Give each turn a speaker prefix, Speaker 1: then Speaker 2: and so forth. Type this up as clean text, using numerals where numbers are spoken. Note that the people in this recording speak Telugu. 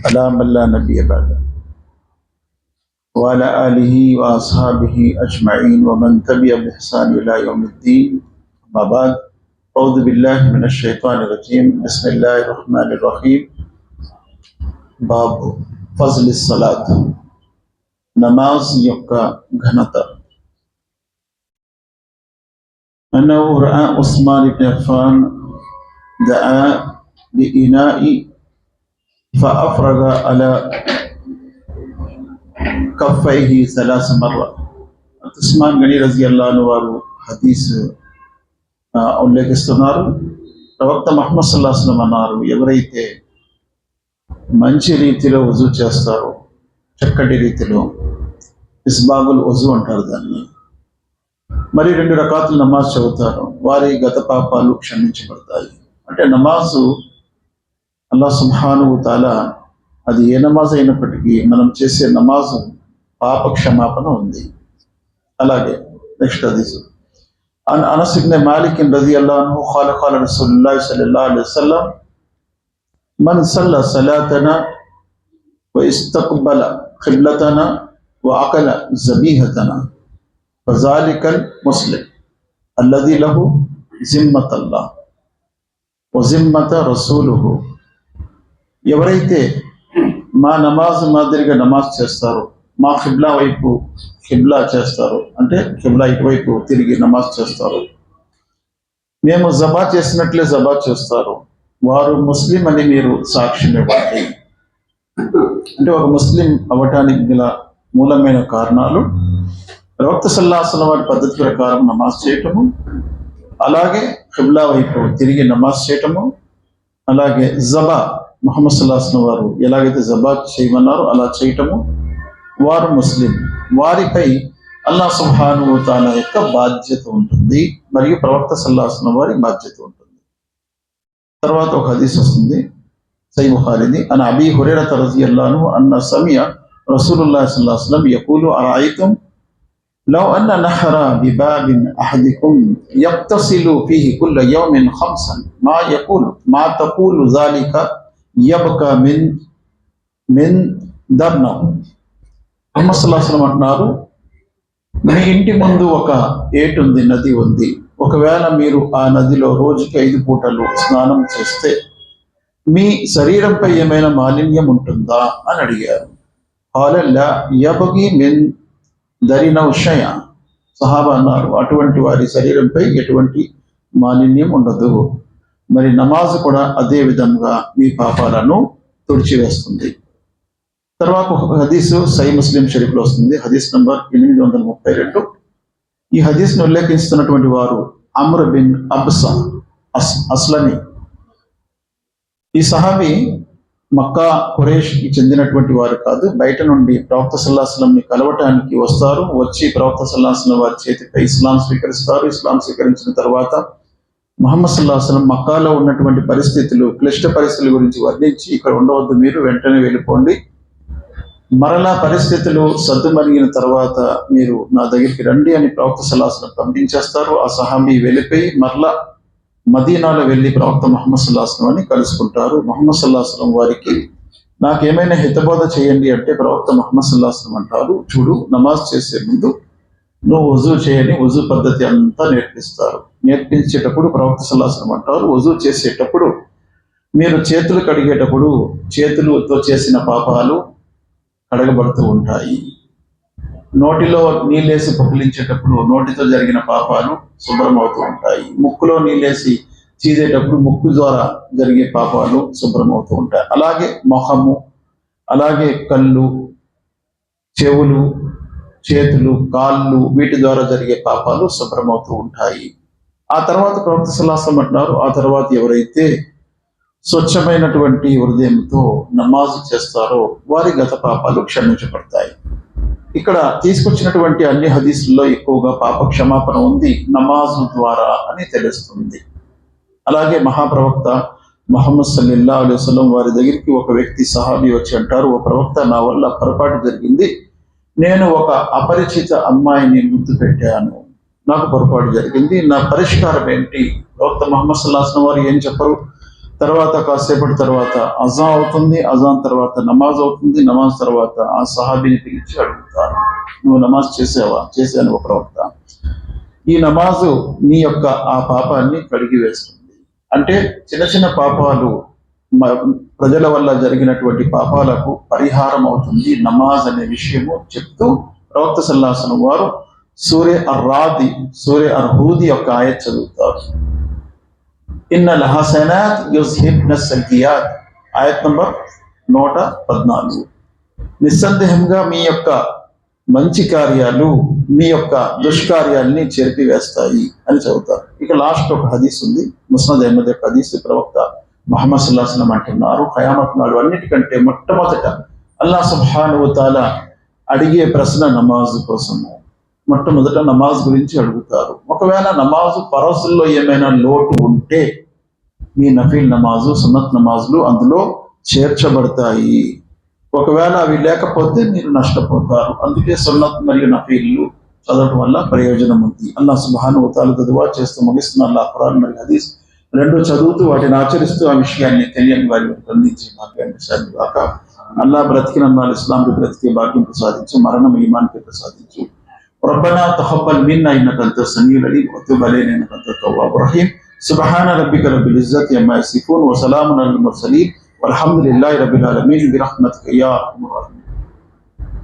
Speaker 1: على من لا نبي بعده وعلى آله وأصحابه أجمعين ومن تبع بإحسان إلى يوم الدين. أما بعد، أعوذ بالله من الشيطان الرجيم. بسم الله الرحمن الرحيم. باب فضل الصلاة. నమాజ్ యొక్క ఘనత. أنه رأى عثمان بن عفان دعا بإناء فأفرغ على كفيه 3 مرات. ఉస్మాన్ గని రజియల్లాహు అన్హు వారు హదీస్ ఉల్లేఖిస్తున్నారు. ప్రవక్త ముహమ్మద్ సల్లల్లాహు అలైహి వసల్లం అన్నారు, ఎవరైతే మంచి రీతిలో వజూ చేస్తారో, చక్కటి రీతిలో, ఇస్బాగుల్ వజూ అంటారు దాన్ని, మరి 2 రకాతులు నమాజ్ చదువుతారు, వారి గత పాపాలు క్షమించబడతాయి. అంటే నమాజు అల్లాహ్ సుబ్హానహు వ తఆలా, అది ఏ నమాజ్ అయినప్పటికీ మనం చేసే నమాజు పాప క్షమాపణ ఉంది. అలాగే నెక్స్ట్ హదీస్. అన్ అనస్ ఇబ్న్ మాలిక్ రజియల్లాహు అన్హు ఖాల ఖాల రసూలుల్లాహి సల్లల్లాహు అలైహి వసల్లం మన్ సల్ల సలాతనా వ ఇస్తక్బల ఖిబ్లతనా వ అకల జబీహతనా ఫజాలికల్ ముస్లిం అల్లదీ లహు జిమ్మతల్లాహ్ వ జిమ్మత రసూలుహు. ఎవరైతే మా నమాజ్ మాదిరిగా నమాజ్ చేస్తారో, మా ఖిబ్లా వైపు ఖిబ్లా చేస్తారు, అంటే ఖిబ్లా ఇటువైపు తిరిగి నమాజ్ చేస్తారు, మేము జబా చేసినట్లే జబా చేస్తారు, వారు ముస్లిం అని మీరు సాక్ష్యం ఇవ్వండి. అంటే ఒక ముస్లిం అవ్వటానికి గల మూలమైన కారణాలు ప్రవక్త సల్లల్లాహు అలైహి వసల్లం వారి పద్ధతి ప్రకారం నమాజ్ చేయటము, అలాగే ఖిబ్లా వైపు తిరిగి నమాజ్ చేయటము, అలాగే జబా ముహమ్మద్ సల్లల్లాహు అలైహి వసల్లం వారు ఎలాగైతే జబా చేయమన్నారో అలా చేయటము. వారు ముస్లిం, వారిపై అల్లాహ్ సుబ్హానహు వ తఆలా యొక్క బాధ్యత ఉంటుంది, మరియు ప్రవక్త సల్లల్లాహు అలైహి వసల్లం వారి బాధ్యత ఉంటుంది. తర్వాత ఒక హదీస్ వస్తుంది సహీహ్ బుఖారీది. అన్ అబీ హురైరా రజియల్లాహు అన్హు అన్న సమియ రసూలుల్లాహి సల్లల్లాహు అలైహి వసల్లం యఖూలు అరఅయితుం లౌ అన్న నహర బిబాబిన్ అహదికుం యక్తసిలు ఫీహి కుల్ల యౌమిన్ ఖమ్సన్ మా తఖూలు జాలిక యబ్కా మిన్ దర్నహు. ముహమ్మద్ సల్లల్లాహు అలైహి వసల్లం అంటున్నారు, మీ ఇంటి ముందు ఒక ఏటు ఉంది, నది ఉంది. ఒకవేళ మీరు ఆ నదిలో రోజుకి 5 పూటలు స్నానం చేస్తే మీ శరీరంపై ఏమైనా మాలిన్యం ఉంటుందా అని అడిగారు. లా యబ్గి మిన్ దరినహు షై'a. సహాబా అన్నారు, అటువంటి వారి శరీరంపై ఎటువంటి మాలిన్యం ఉండదు. మరి నమాజ్ కూడా అదే విధంగా మీ పాపాలను తుడిచివేస్తుంది. తర్వాత ఒక హదీసు సహీహ్ ముస్లిం షరీఫ్లో వస్తుంది, హదీస్ నంబర్ 832. ఈ హదీస్ను ఉల్లేఖిస్తున్నటువంటి వారు అమ్ర్ బిన్ అబ్సా అస్లమి. ఈ సహాబీ మక్కా ఖురైష్కి చెందినటువంటి వారు కాదు, బయట నుండి ప్రవక్త సల్లల్లాహు అలైహి వసల్లంని కలవటానికి వస్తారు. వచ్చి ప్రవక్త సల్లల్లాహు అలైహి వసల్లం వారి చేతిపై ఇస్లాం స్వీకరిస్తారు. ఇస్లాం స్వీకరించిన తర్వాత ముహమ్మద్ సల్లల్లాహు అలైహి వసల్లం మక్కాలో ఉన్నటువంటి పరిస్థితులు, క్లిష్ట పరిస్థితుల గురించి వర్ణించి, ఇక్కడ ఉండవద్దు, మీరు వెంటనే వెళ్ళిపోండి, మరలా పరిస్థితులు సద్దుమణిగిన తర్వాత మీరు నా దగ్గరికి రండి అని ప్రవక్త సల్లల్లాహు అలైహి వసల్లం పంపించేస్తారు. ఆ సహాబీ వెళ్ళిపోయి మరలా మదీనాలో వెళ్ళి ప్రవక్త ముహమ్మద్ సల్లల్లాహు అలైహి వసల్లం కలుసుకుంటారు. ముహమ్మద్ సల్లల్లాహు అలైహి వసల్లం వారికి నాకేమైనా హితబోధ చేయండి అంటే ప్రవక్త ముహమ్మద్ సల్లల్లాహు అలైహి వసల్లం అంటారు, చూడు, నమాజ్ చేసే ముందు నువ్వు వజూ చేయని వజూ పద్ధతి అంతా నేర్పిస్తారు. నేర్పించేటప్పుడు ప్రవక్త సల్లల్లాహు అలైహి వసల్లం అంటారు, వజూ చేసేటప్పుడు మీరు చేతులు కడిగేటప్పుడు చేతులతో చేసిన పాపాలు కడగబడుతూ ఉంటాయి. నోటిలో నీళ్ళేసి పుక్కిలించేటప్పుడు నోటితో జరిగిన పాపాలు శుభ్రమవుతూ ఉంటాయి. ముక్కులో నీళ్ళేసి చీదేటప్పుడు ముక్కు ద్వారా జరిగే పాపాలు శుభ్రమవుతూ ఉంటాయి. అలాగే మొహము, అలాగే కళ్ళు, చెవులు, చేతులు, కాళ్ళు, వీటి ద్వారా జరిగే పాపాలు శుభ్రమవుతూ ఉంటాయి. ఆ తర్వాత ప్రవక్త సల్లల్లాహు అలైహి వసల్లం అంటున్నారు, ఆ తర్వాత ఎవరైతే స్వచ్ఛమైనటువంటి హృదయంతో నమాజు చేస్తారో వారి గత పాపాలు క్షమించబడతాయి. ఇక్కడ తీసుకొచ్చినటువంటి అన్ని హదీసుల్లో ఎక్కువగా పాప క్షమాపణ ఉంది నమాజు ద్వారా అని తెలుస్తుంది. అలాగే మహాప్రవక్త ముహమ్మద్ సల్లల్లాహు అలైహి వసల్లం వారి దగ్గరికి ఒక వ్యక్తి సహాబీ వచ్చి అంటారు, ఓ ప్రవక్త, నా వల్ల పొరపాటు జరిగింది, నేను ఒక అపరిచిత అమ్మాయిని ముద్దు పెట్టాను, నాకు పొరపాటు జరిగింది, నా పరిష్కారం ఏంటి? ప్రవక్త ముహమ్మద్ సల్లల్లాహు అలైహి వసల్లం వారు ఏం చెప్పరు, తర్వాత కాసేపటి తర్వాత అజాన్ అవుతుంది, అజాన్ తర్వాత నమాజ్ అవుతుంది, నమాజ్ తర్వాత ఆ సహాబీని పిలిచి అడుగుతారు, నువ్వు నమాజ్ చేసావా? చేశాను ఒక ప్రవక్త. ఈ నమాజు నీ యొక్క ఆ పాపాన్ని కడిగి వేస్తుంది. అంటే చిన్న చిన్న పాపాలు, ప్రజల వల్ల జరిగినటువంటి పాపాలకు పరిహారం అవుతుంది నమాజ్ అనే విషయము చెప్తూ ప్రవక్త సల్లల్లాహు అలైహి వసల్లం వారు సూర్య అర్ హూద్ యొక్క ఆయత్ చదువుతారు. ఇన్నల్ హసనాత్ యుజ్హిబ్న సయ్యియాత్, ఆయత్ నంబర్ 114. నిస్సందేహంగా మీ యొక్క మంచి కార్యాలు మీ యొక్క దుష్కార్యాల్ని చెరిపివేస్తాయి అని చదువుతారు. ఇక లాస్ట్ ఒక హదీస్ ఉంది, ముస్నద్ అహ్మద్ యొక్క హదీస్. ప్రవక్త ముహమ్మద్ సల్లల్లాహు అలైహి వసల్లం అంటున్నారు, ఖయామత్ నాడు అన్నిటికంటే మొట్టమొదట అల్లాహ్ సుబ్హానహు వ తఆలా అడిగే ప్రశ్న నమాజ్ కోసము. మొట్టమొదట నమాజ్ గురించి అడుగుతారు. ఒకవేళ నమాజు ఫరజుల్లో ఏమైనా లోటు ఉంటే మీ నఫీల్ నమాజు, సున్నత్ నమాజులు అందులో చేర్చబడతాయి. ఒకవేళ అవి లేకపోతే మీరు నష్టపోతారు. అందుకే సున్నత్ మరియు నఫీల్లు చదవటం వల్ల ప్రయోజనం ఉంది. అల్లాహ్ సుబ్హానహు వ తఆలా దువా చేస్తూ ముగిస్తున్న అల్లాహ్ ఖురాన్ మరియు హదీస్ రెండు చదువుతూ వాటిని ఆచరిస్తూ ఆ విషయాన్ని తెలియని వారి అందించి భాగ్యాన్ని ప్రసాదించాక అల్లాహ్ బ్రతికిన ఇస్లాంకి బ్రతికే భాగ్యం ప్రసాదించు, మరణం ఈమాన్కి ప్రసాదించు. ربنا تقبل منا انك انت السميع العليم وتب علينا انك انت التواب الرحيم. سبحان ربك رب العزة عما يصفون وسلام على المرسلين والحمد لله رب العالمين برحمتك يا ارحم الراحمين.